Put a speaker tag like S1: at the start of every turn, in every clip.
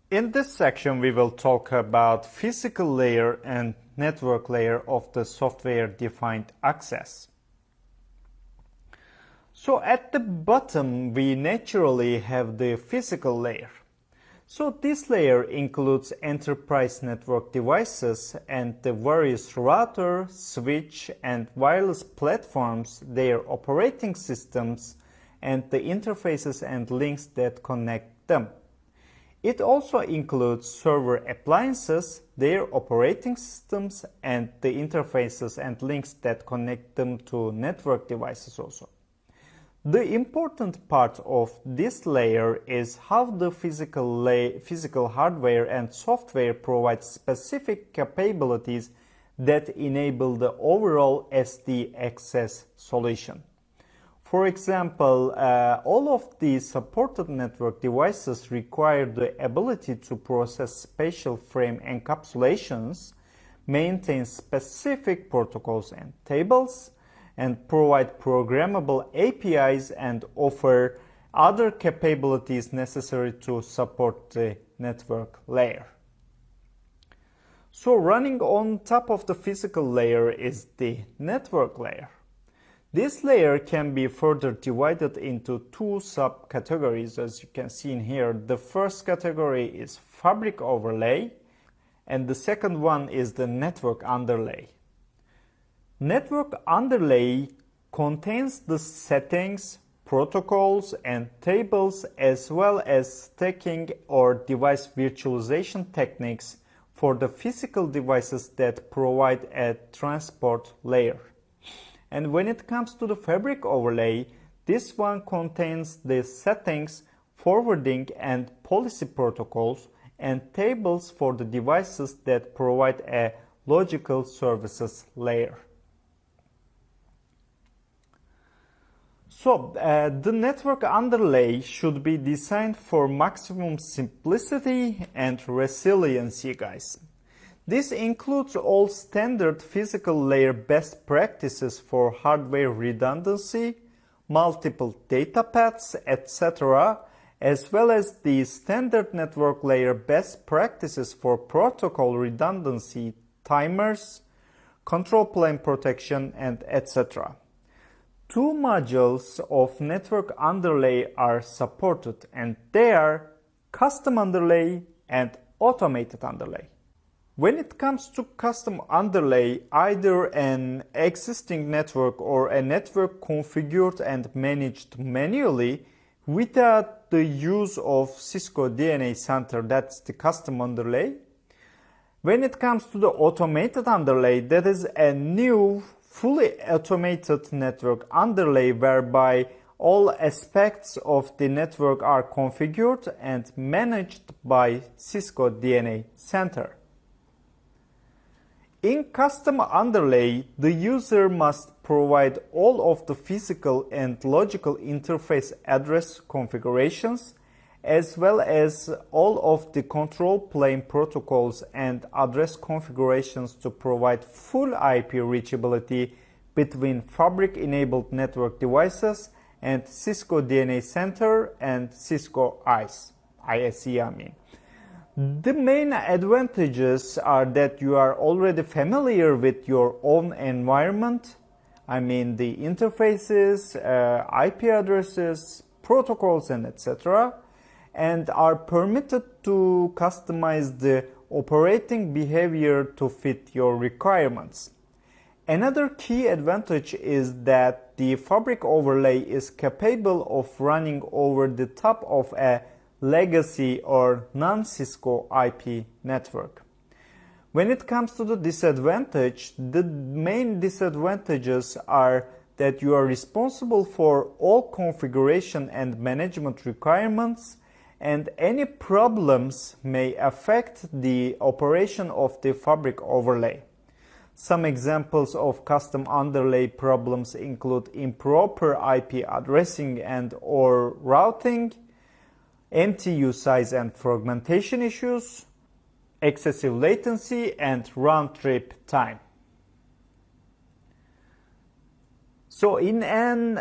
S1: In this section, we will talk about physical layer and network layer of the software-defined access. So at the bottom, we naturally have the physical layer. So this layer includes enterprise network devices and the various router, switch, and wireless platforms, their operating systems, and the interfaces and links that connect them. It also includes server appliances, their operating systems, and the interfaces and links that connect them to network devices also. The important part of this layer is how the physical hardware and software provide specific capabilities that enable the overall SD access solution. For example, all of these supported network devices require the ability to process spatial frame encapsulations, maintain specific protocols and tables, and provide programmable APIs and offer other capabilities necessary to support the network layer. So running on top of the physical layer is the network layer. This layer can be further divided into two subcategories, as you can see in here. The first category is fabric overlay, and the second one is the network underlay. Network underlay contains the settings, protocols, and tables, as well as stacking or device virtualization techniques for the physical devices that provide a transport layer. And when it comes to the fabric overlay, this one contains the settings, forwarding and policy protocols, and tables for the devices that provide a logical services layer. So, the network underlay should be designed for maximum simplicity and resiliency, guys. This includes all standard physical layer best practices for hardware redundancy, multiple data paths, etc., as well as the standard network layer best practices for protocol redundancy, timers, control plane protection, and etc. Two modules of network underlay are supported, and they are custom underlay and automated underlay. When it comes to custom underlay, either an existing network or a network configured and managed manually without the use of Cisco DNA Center, that's the custom underlay. When it comes to the automated underlay, that is a new fully automated network underlay whereby all aspects of the network are configured and managed by Cisco DNA Center. In custom underlay, the user must provide all of the physical and logical interface address configurations, as well as all of the control plane protocols and address configurations to provide full IP reachability between fabric-enabled network devices and Cisco DNA Center and Cisco ISE. The main advantages are that you are already familiar with your own environment, the interfaces, IP addresses, protocols, and etc., and are permitted to customize the operating behavior to fit your requirements. Another key advantage is that the fabric overlay is capable of running over the top of a legacy or non-Cisco IP network. When it comes to the disadvantage, the main disadvantages are that you are responsible for all configuration and management requirements, and any problems may affect the operation of the fabric overlay. Some examples of custom underlay problems include improper IP addressing and or routing, MTU size and fragmentation issues, excessive latency, and round-trip time. So in an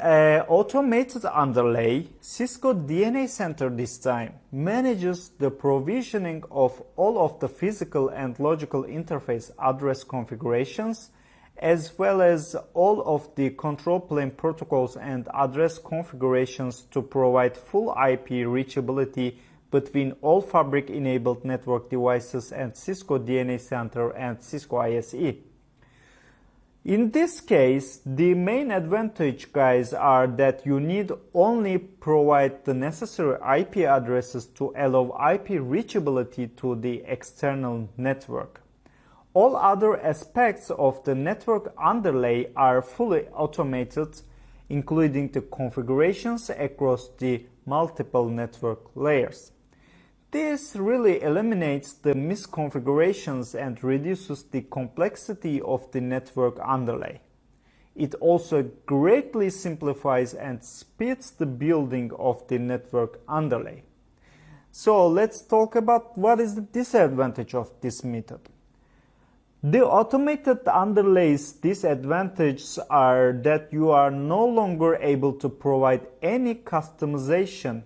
S1: automated underlay, Cisco DNA Center this time manages the provisioning of all of the physical and logical interface address configurations, as well as all of the control plane protocols and address configurations to provide full IP reachability between all Fabric-enabled network devices and Cisco DNA Center and Cisco ISE. In this case, the main advantage, guys, are that you need only provide the necessary IP addresses to allow IP reachability to the external network. All other aspects of the network underlay are fully automated, including the configurations across the multiple network layers. This really eliminates the misconfigurations and reduces the complexity of the network underlay. It also greatly simplifies and speeds the building of the network underlay. So let's talk about what is the disadvantage of this method. The automated underlay's disadvantages are that you are no longer able to provide any customization.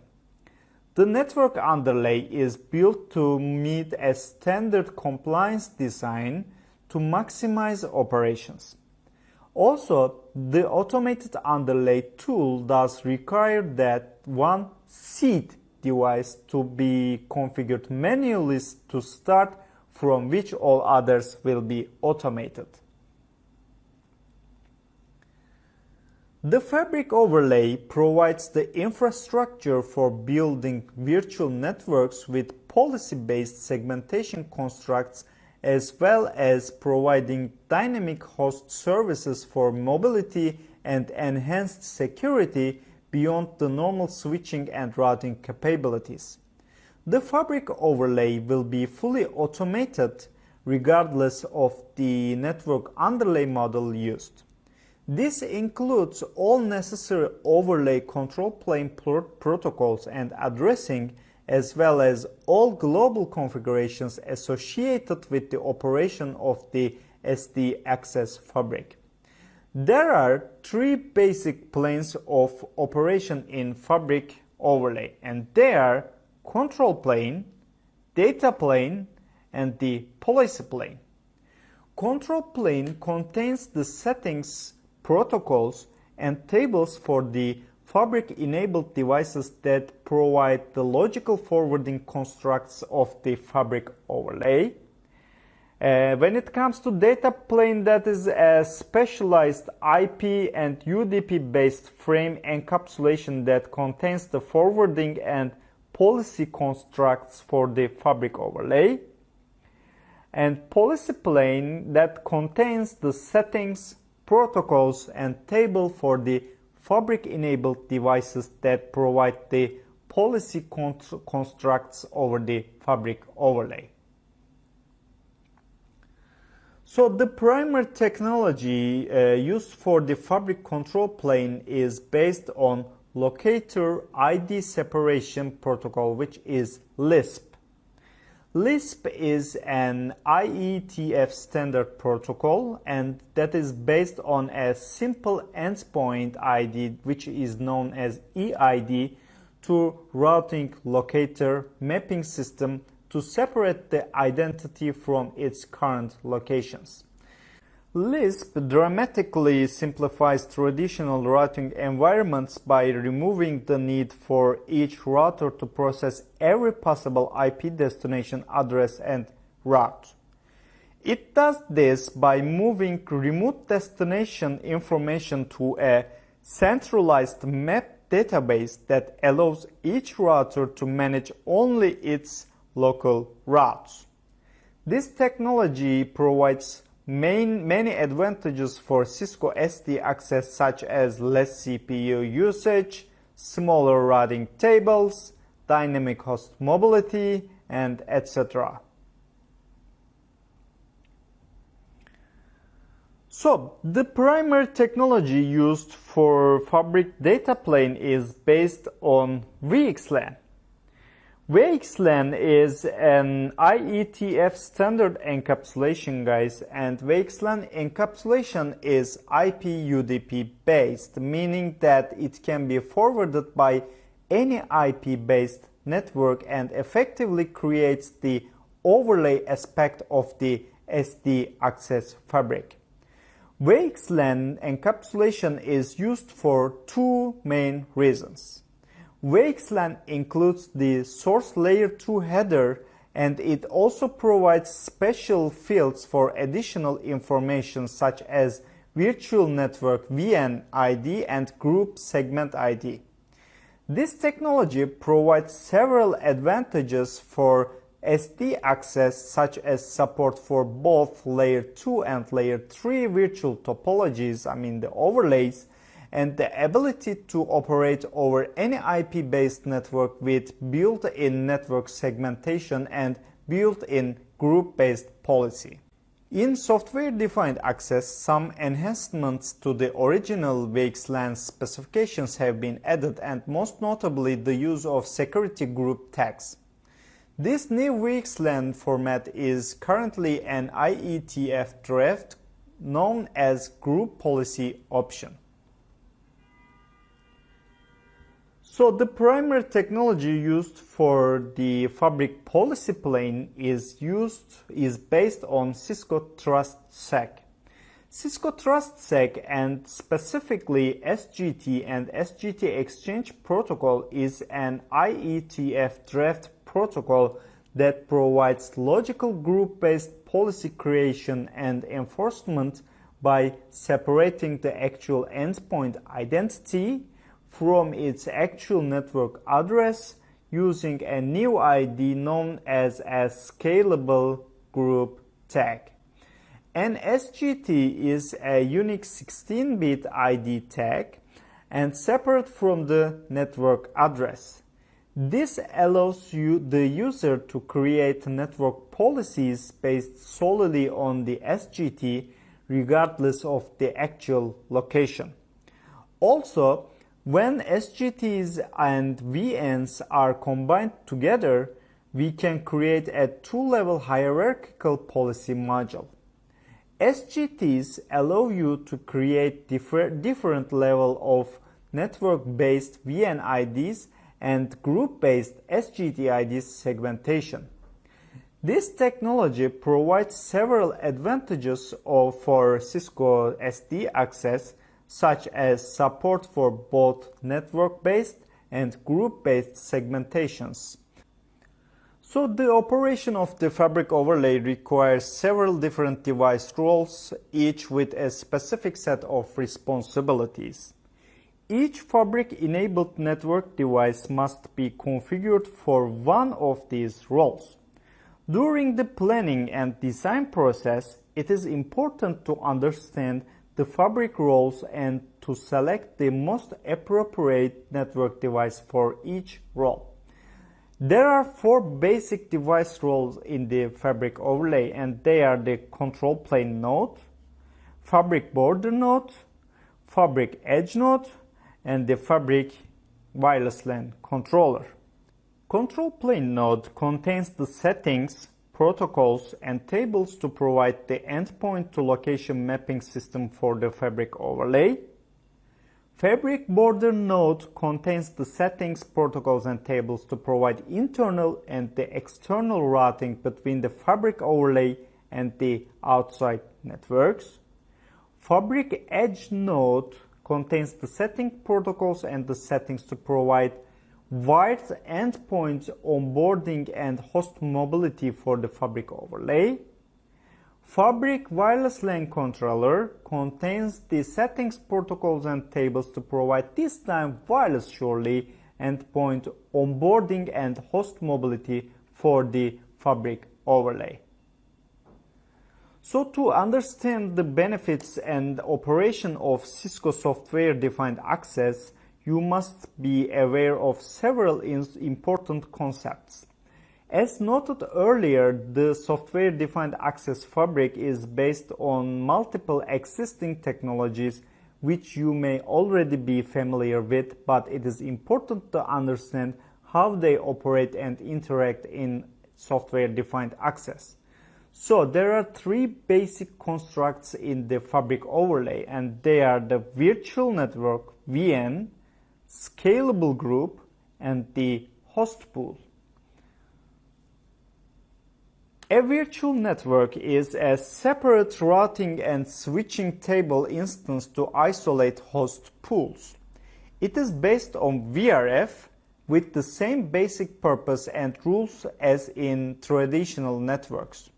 S1: The network underlay is built to meet a standard compliance design to maximize operations. Also, the automated underlay tool does require that one seed device to be configured manually to start, from which all others will be automated. The Fabric overlay provides the infrastructure for building virtual networks with policy-based segmentation constructs, as well as providing dynamic host services for mobility and enhanced security beyond the normal switching and routing capabilities. The Fabric overlay will be fully automated regardless of the network underlay model used. This includes all necessary overlay control plane protocols and addressing, as well as all global configurations associated with the operation of the SD Access Fabric. There are three basic planes of operation in Fabric overlay, and they are control plane, data plane, and the policy plane. Control plane contains the settings, protocols, and tables for the Fabric-enabled devices that provide the logical forwarding constructs of the Fabric overlay. When it comes to data plane, that is a specialized IP and UDP-based frame encapsulation that contains the forwarding and policy constructs for the Fabric overlay. And policy plane that contains the settings, protocols, and table for the Fabric-enabled devices that provide the policy constructs over the Fabric overlay. So the primary technology used for the Fabric control plane is based on Locator ID Separation Protocol, which is LISP. LISP is an IETF standard protocol, and that is based on a simple endpoint ID, which is known as EID, to routing locator mapping system to separate the identity from its current locations. Lisp dramatically simplifies traditional routing environments by removing the need for each router to process every possible IP destination address and route. It does this by moving remote destination information to a centralized map database that allows each router to manage only its local routes. This technology provides many advantages for Cisco SD access, such as less CPU usage, smaller routing tables, dynamic host mobility, and etc. So, the primary technology used for Fabric data plane is based on VXLAN. VXLAN is an IETF standard encapsulation, guys, and VXLAN encapsulation is IP-UDP based, meaning that it can be forwarded by any IP-based network and effectively creates the overlay aspect of the SD access fabric. VXLAN encapsulation is used for two main reasons. VXLAN includes the source layer 2 header, and it also provides special fields for additional information such as virtual network VN ID and group segment ID. This technology provides several advantages for SD access, such as support for both layer 2 and layer 3 virtual topologies, the overlays, and the ability to operate over any IP-based network with built-in network segmentation and built-in group-based policy. In software-defined access, some enhancements to the original VXLAN specifications have been added, and most notably the use of security group tags. This new VXLAN format is currently an IETF draft known as Group Policy Option. So the primary technology used for the fabric policy plane is based on Cisco TrustSec. Cisco TrustSec, and specifically SGT and SGT Exchange Protocol, is an IETF draft protocol that provides logical group-based policy creation and enforcement by separating the actual endpoint identity from its actual network address using a new ID known as a scalable group tag. An SGT is a unique 16-bit ID tag and separate from the network address. This allows the user to create network policies based solely on the SGT regardless of the actual location. Also, when SGTs and VNs are combined together, we can create a two-level hierarchical policy module. SGTs allow you to create different level of network-based VN IDs and group-based SGT IDs segmentation. This technology provides several advantages for Cisco SD access, such as support for both network-based and group-based segmentations. So the operation of the fabric overlay requires several different device roles, each with a specific set of responsibilities. Each fabric-enabled network device must be configured for one of these roles. During the planning and design process, it is important to understand the fabric roles and to select the most appropriate network device for each role. There are four basic device roles in the fabric overlay, and they are the control plane node, fabric border node, fabric edge node, and the fabric wireless LAN controller. Control plane node contains the settings, protocols, and tables to provide the endpoint to location mapping system for the fabric overlay. Fabric border node contains the settings, protocols, and tables to provide internal and the external routing between the fabric overlay and the outside networks. Fabric edge node contains the setting protocols and the settings to provide wired endpoint onboarding and host mobility for the fabric overlay. Fabric wireless LAN controller contains the settings, protocols, and tables to provide this time wireless-surely endpoint onboarding and host mobility for the fabric overlay. So to understand the benefits and operation of Cisco software-defined access, you must be aware of several important concepts. As noted earlier, the software-defined access fabric is based on multiple existing technologies which you may already be familiar with, but it is important to understand how they operate and interact in software-defined access. So there are three basic constructs in the Fabric overlay, and they are the virtual network, VN, scalable group, and the host pool. A virtual network is a separate routing and switching table instance to isolate host pools. It is based on VRF with the same basic purpose and rules as in traditional networks.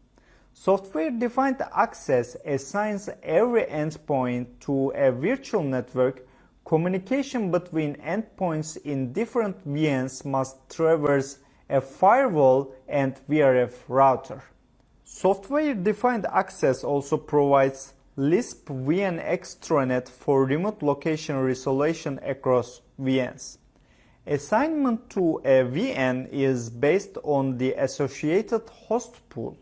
S1: Software-defined access assigns every endpoint to a virtual network. Communication between endpoints in different VNs must traverse a firewall and VRF router. Software-defined access also provides Lisp VN extranet for remote location resolution across VNs. Assignment to a VN is based on the associated host pool.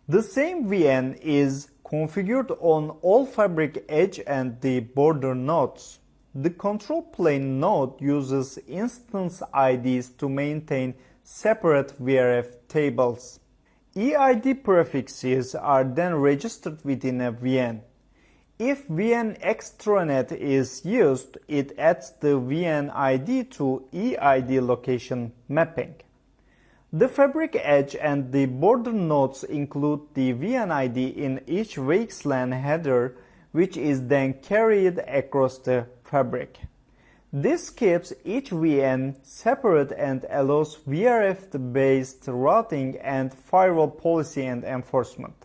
S1: The same VN is configured on all Fabric edge and the border nodes. The control plane node uses instance IDs to maintain separate VRF tables. EID prefixes are then registered within a VN. If VN extranet is used, it adds the VN ID to EID location mapping. The Fabric edge and the border nodes include the VN ID in each VXLAN header, which is then carried across the Fabric. This keeps each VN separate and allows VRF-based routing and firewall policy and enforcement.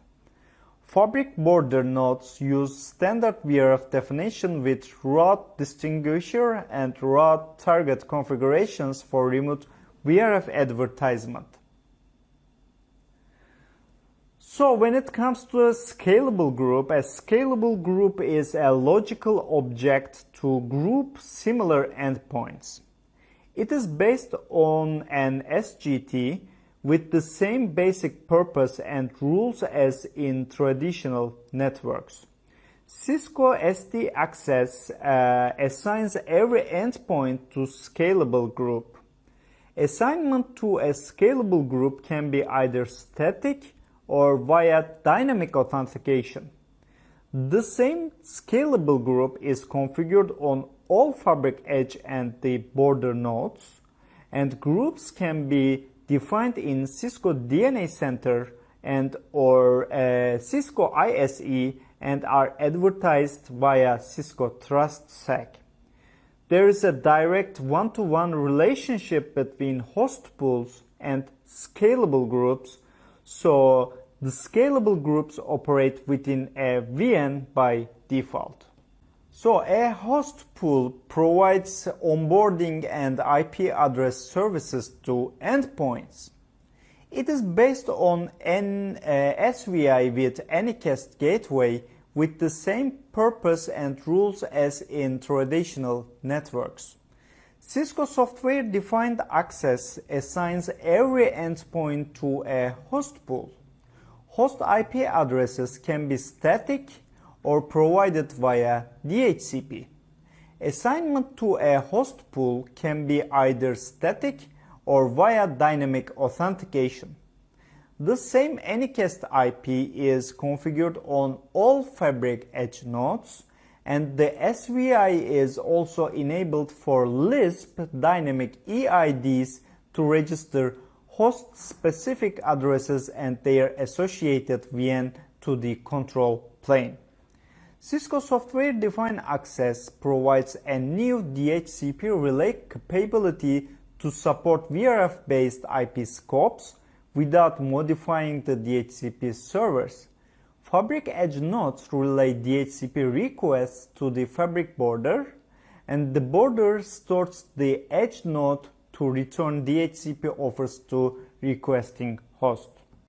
S1: Fabric border nodes use standard VRF definition with route distinguisher and route target configurations for remote VRF advertisement. So when it comes to a scalable group is a logical object to group similar endpoints. It is based on an SGT with the same basic purpose and rules as in traditional networks. Cisco SD Access assigns every endpoint to scalable group. Assignment to a scalable group can be either static or via dynamic authentication. The same scalable group is configured on all Fabric edge and the border nodes, and groups can be defined in Cisco DNA Center and or Cisco ISE and are advertised via Cisco TrustSec. There is a direct one-to-one relationship between host pools and scalable groups, so the scalable groups operate within a VN by default. So a host pool provides onboarding and IP address services to endpoints. It is based on an SVI with Anycast gateway with the same purpose and rules as in traditional networks. Cisco software-defined access assigns every endpoint to a host pool. Host IP addresses can be static or provided via DHCP. Assignment to a host pool can be either static or via dynamic authentication. The same Anycast IP is configured on all Fabric edge nodes, and the SVI is also enabled for Lisp dynamic EIDs to register host-specific addresses and their associated VN to the control plane. Cisco software-defined access provides a new DHCP relay capability to support VRF-based IP scopes without modifying the DHCP servers. Fabric edge nodes relay DHCP requests to the Fabric border, and the border stores the edge node to return DHCP offers to requesting host.